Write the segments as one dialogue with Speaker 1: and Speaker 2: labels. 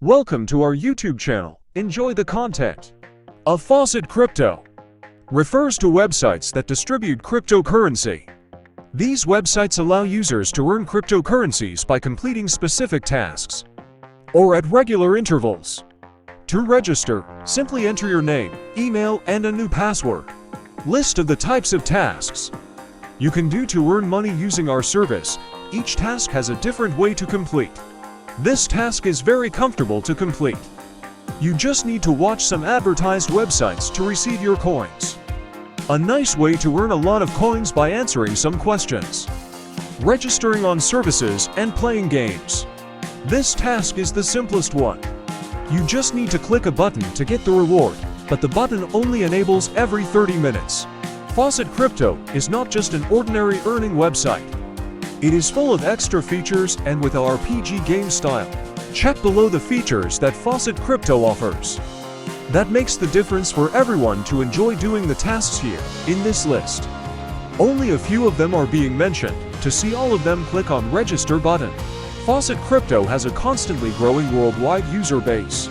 Speaker 1: Welcome to our YouTube channel. Enjoy the content. A FaucetCrypto refers to websites that distribute cryptocurrency. These websites allow users to earn cryptocurrencies by completing specific tasks or at regular intervals. To register, simply enter your name, email, and a new password. List of the types of tasks you can do to earn money using our service. Each task has a different way to complete. This task is very comfortable to complete. You just need to watch some advertised websites to receive your coins. A nice way to earn a lot of coins by answering some questions, registering on services, and playing games. This task is the simplest one. You just need to click a button to get the reward, but the button only enables every 30 minutes. FaucetCrypto is not just an ordinary earning website. It is full of extra features and with our RPG game style. Check below the features that FaucetCrypto offers. That makes the difference for everyone to enjoy doing the tasks here in this list. Only a few of them are being mentioned. To see all of them, click on Register button. FaucetCrypto has a constantly growing worldwide user base.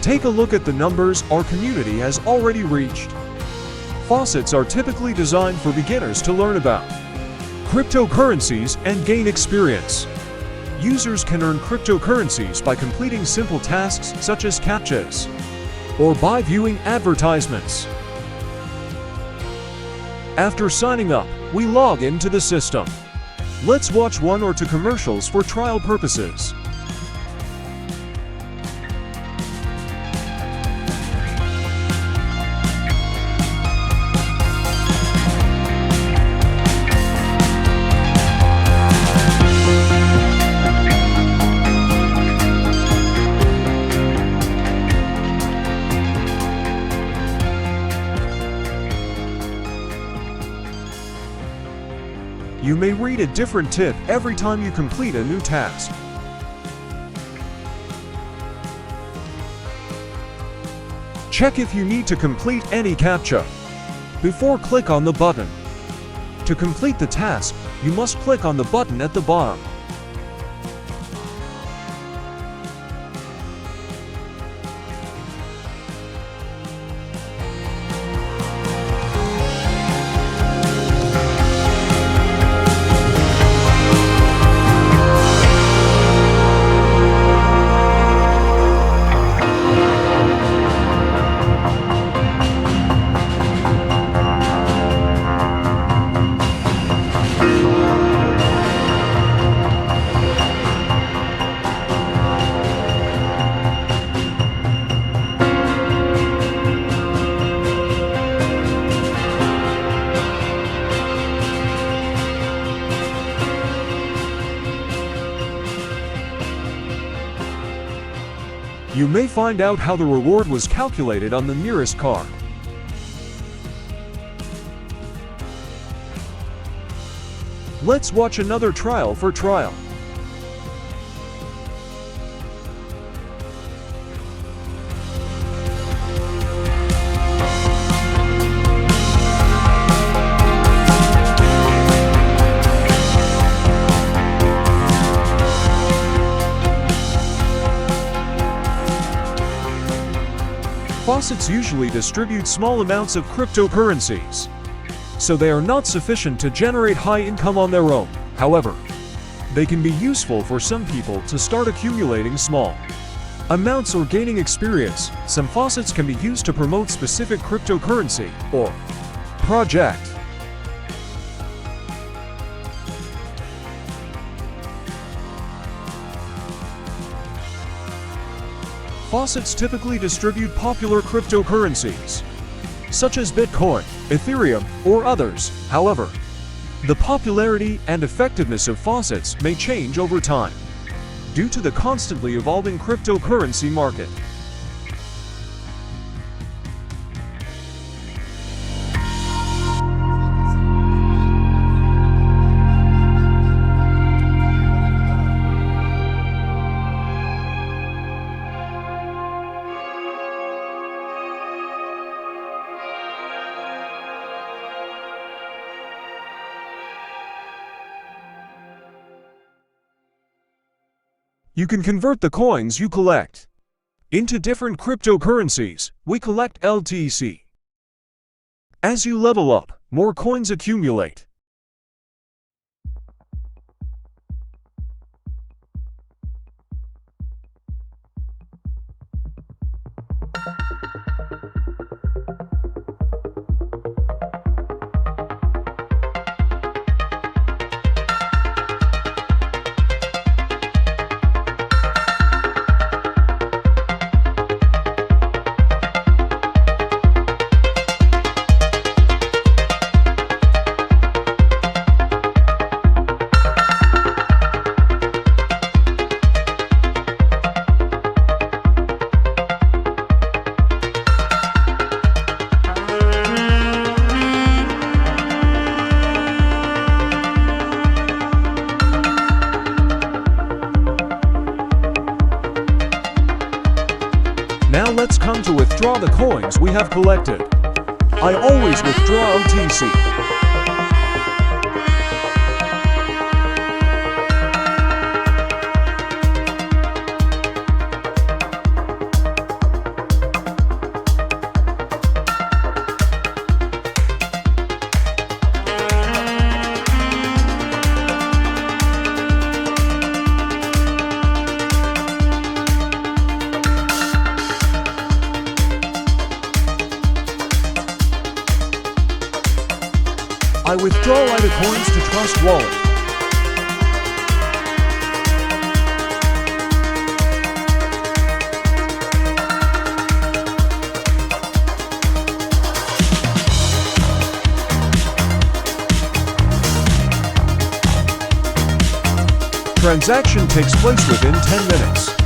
Speaker 1: Take a look at the numbers our community has already reached. Faucets are typically designed for beginners to learn about cryptocurrencies and gain experience. Users can earn cryptocurrencies by completing simple tasks such as captchas or by viewing advertisements. After signing up, we log into the system. Let's watch 1 or 2 commercials for trial purposes. You may read a different tip every time you complete a new task. Check if you need to complete any captcha before click on the button. To complete the task, you must click on the button at the bottom. You may find out how the reward was calculated on the nearest card. Let's watch another trial for trial. Faucets usually distribute small amounts of cryptocurrencies, so they are not sufficient to generate high income on their own. However, they can be useful for some people to start accumulating small amounts or gaining experience. Some faucets can be used to promote specific cryptocurrency or project. Faucets typically distribute popular cryptocurrencies, such as Bitcoin, Ethereum, or others. However, the popularity and effectiveness of faucets may change over time due to the constantly evolving cryptocurrency market. You can convert the coins you collect into different cryptocurrencies, we collect LTC. As you level up, more coins accumulate. Now let's come to withdraw the coins we have collected. I always withdraw OTC. I withdraw Litecoins to Trust Wallet. Transaction takes place within 10 minutes.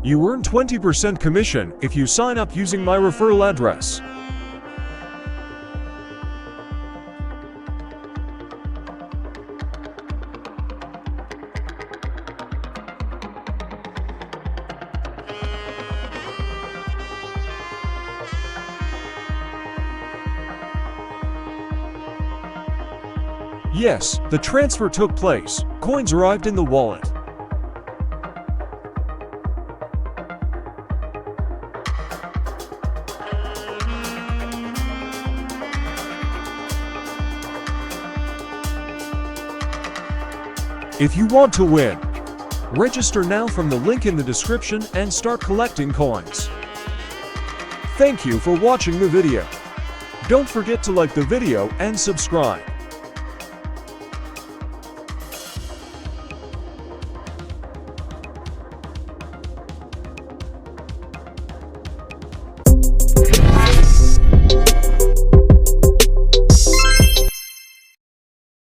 Speaker 1: You earn 20% commission if you sign up using my referral address. Yes, the transfer took place. Coins arrived in the wallet. If you want to win, register now from the link in the description and start collecting coins. Thank you for watching the video. Don't forget to like the video and subscribe.